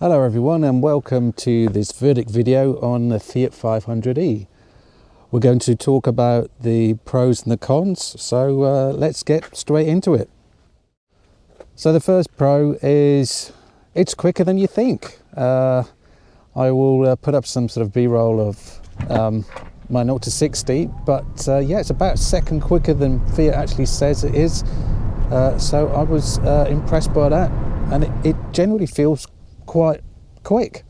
Hello everyone and welcome to this verdict video on the Fiat 500e. We're going to talk about the pros and the cons, so let's get straight into it. So the first pro is it's quicker than you think. I will put up some sort of b-roll of my 0 to 60, but yeah, it's about a second quicker than Fiat actually says it is. So I was impressed by that, and it generally feels quite quick.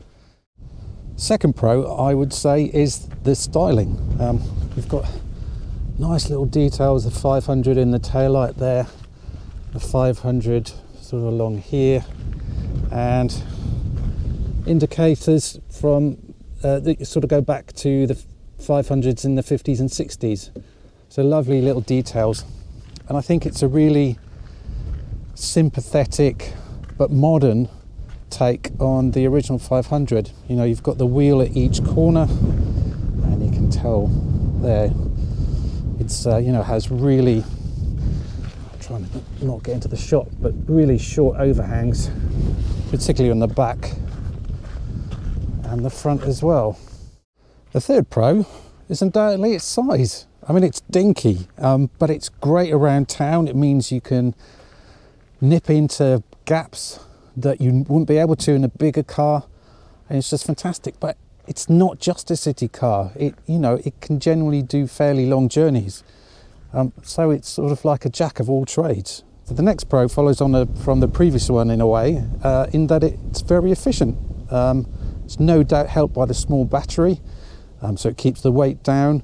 Second pro, I would say, is the styling. We've got nice little details, the 500 in the taillight there, the 500 sort of along here, and indicators from that sort of go back to the 500s in the 50s and 60s. So lovely little details, and I think it's a really sympathetic but modern take on the original 500. You know, you've got the wheel at each corner, and you can tell there it's you know, has really, I'm trying to not get into the shot, but really short overhangs, particularly on the back and the front as well. The third pro is undoubtedly its size. I mean, it's dinky, but it's great around town. It means you can nip into gaps that you wouldn't be able to in a bigger car, and it's just fantastic. But it's not just a city car. It, you know, it can generally do fairly long journeys, so it's sort of like a jack of all trades. So the next pro follows on from the previous one in a way, in that it's very efficient. It's no doubt helped by the small battery, so it keeps the weight down,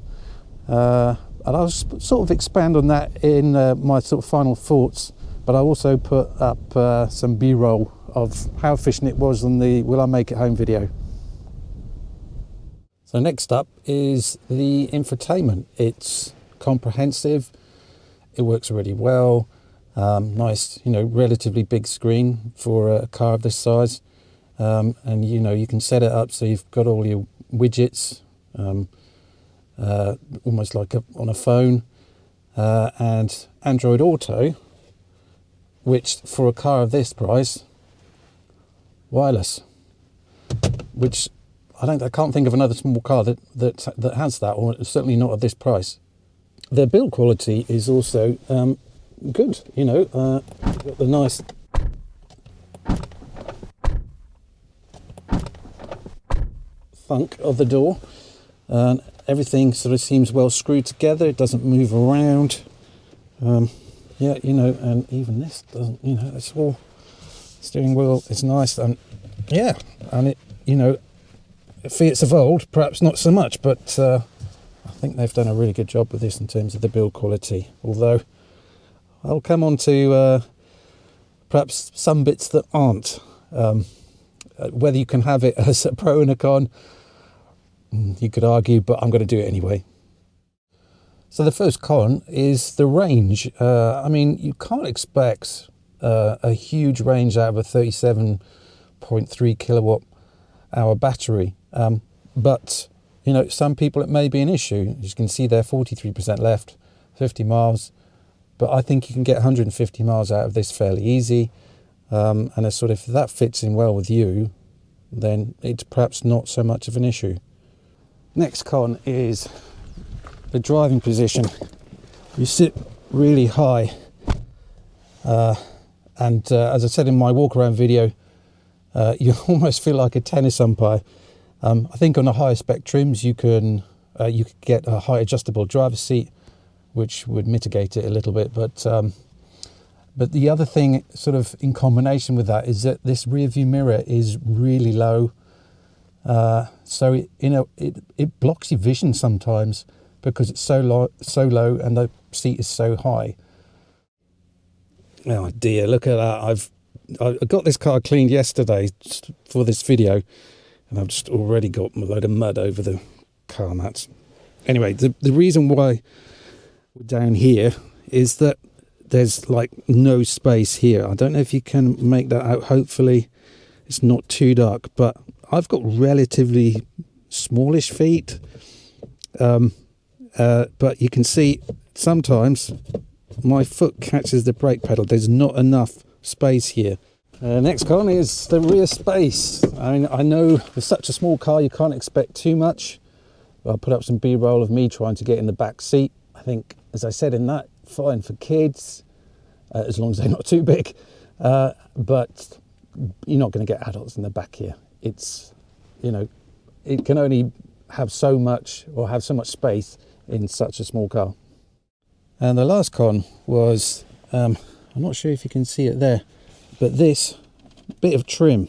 and I'll sort of expand on that in my sort of final thoughts. But I also put up some b-roll of how efficient it was on the Will I Make It Home video. So next up is the infotainment. It's comprehensive, it works really well, nice, you know, relatively big screen for a car of this size, and you know, you can set it up so you've got all your widgets, almost like on a phone, and Android Auto, which for a car of this price, wireless, which I can't think of another small car that has that, or certainly not at this price. The build quality is also good. You know, got the nice thunk of the door, and everything sort of seems well screwed together. It doesn't move around. Yeah, you know, and even this doesn't, you know, it's all, steering wheel is nice, and yeah, and it, you know, Fiat's of old, perhaps not so much, but I think they've done a really good job with this in terms of the build quality, although I'll come on to perhaps some bits that aren't. Whether you can have it as a pro and a con, you could argue, but I'm going to do it anyway. So the first con is the range. I mean, you can't expect a huge range out of a 37.3 kilowatt hour battery. But, you know, some people it may be an issue. You can see there 43% left, 50 miles. But I think you can get 150 miles out of this fairly easy. And it's sort of, if that fits in well with you, then it's perhaps not so much of an issue. Next con is the driving position. You sit really high, and as I said in my walk around video, you almost feel like a tennis umpire. I think on the higher spec trims you could get a high adjustable driver's seat, which would mitigate it a little bit, but the other thing sort of in combination with that is that this rear view mirror is really low, so it blocks your vision sometimes, because it's so low and the seat is so high. Oh dear, look at that. I got this car cleaned yesterday for this video, and I've just already got a load of mud over the car mats. Anyway, the reason why we're down here is that there's like no space here. I don't know if you can make that out. Hopefully it's not too dark, but I've got relatively smallish feet. But you can see sometimes my foot catches the brake pedal. There's not enough space here. Next con is the rear space. I mean, I know with such a small car you can't expect too much. I'll put up some B-roll of me trying to get in the back seat. I think, as I said in that, fine for kids, as long as they're not too big. But you're not going to get adults in the back here. It's, you know, it can only have so much or have so much space in such a small car. And the last con was, I'm not sure if you can see it there, but this bit of trim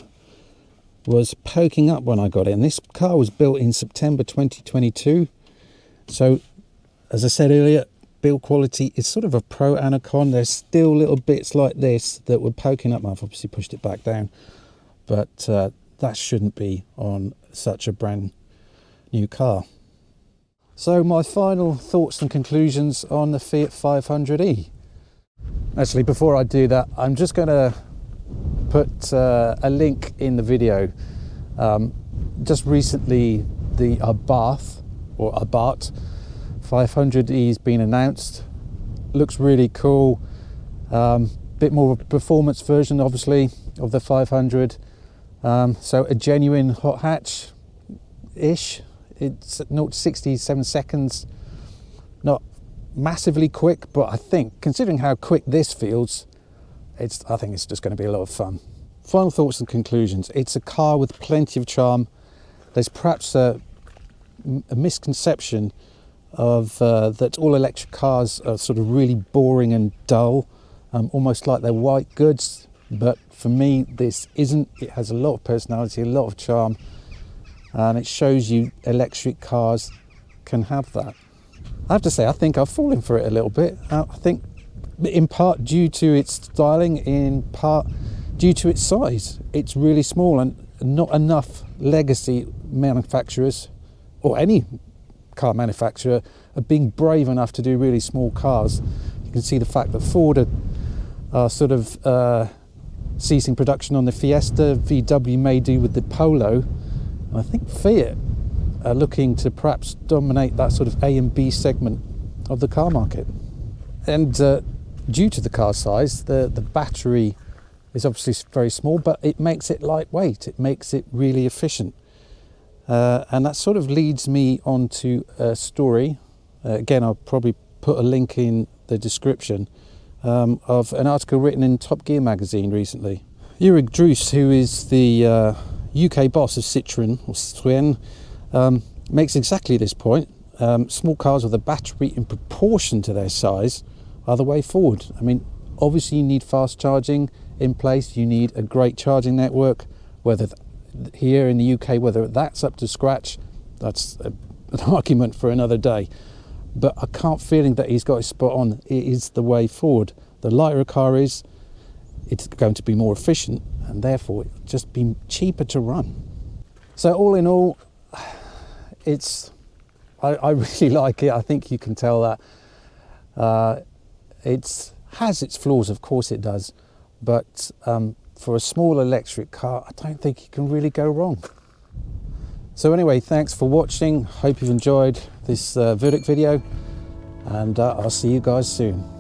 was poking up when I got it. And this car was built in September 2022. So, as I said earlier, build quality is sort of a pro and a con. There's still little bits like this that were poking up. I've obviously pushed it back down, but that shouldn't be on such a brand new car. So my final thoughts and conclusions on the Fiat 500e. Actually, before I do that, I'm just going to put a link in the video. Just recently, the Abarth 500e has been announced. Looks really cool. Bit more of a performance version, obviously, of the 500. So a genuine hot hatch-ish. It's 0 to 60, 7 seconds. Not massively quick, but I think, considering how quick this feels, I think it's just going to be a lot of fun. Final thoughts and conclusions. It's a car with plenty of charm. There's perhaps a misconception of that all electric cars are sort of really boring and dull, almost like they're white goods. But for me, this isn't. It has a lot of personality, a lot of charm, and it shows you electric cars can have that. I have to say, I think I've fallen for it a little bit. I think in part due to its styling, in part due to its size. It's really small, and not enough legacy manufacturers, or any car manufacturer, are being brave enough to do really small cars. You can see the fact that Ford are sort of ceasing production on the Fiesta. VW may do with the Polo. I think Fiat are looking to perhaps dominate that sort of A and B segment of the car market. And due to the car size, the battery is obviously very small, but it makes it lightweight. It makes it really efficient. And that sort of leads me on to a story. Again, I'll probably put a link in the description of an article written in Top Gear magazine recently. Jurgen Druce, who is the UK boss of Citroën, makes exactly this point. Small cars with a battery in proportion to their size are the way forward. I mean, obviously you need fast charging in place, you need a great charging network, whether here in the UK, whether that's up to scratch, that's an argument for another day. But I can't feeling that he's got it spot on. It is the way forward. The lighter a car is, it's going to be more efficient, and therefore it'll just be cheaper to run. So all in all, I really like it. I think you can tell that it has its flaws, of course it does, but for a small electric car, I don't think you can really go wrong. So anyway, thanks for watching. Hope you've enjoyed this verdict video, and I'll see you guys soon.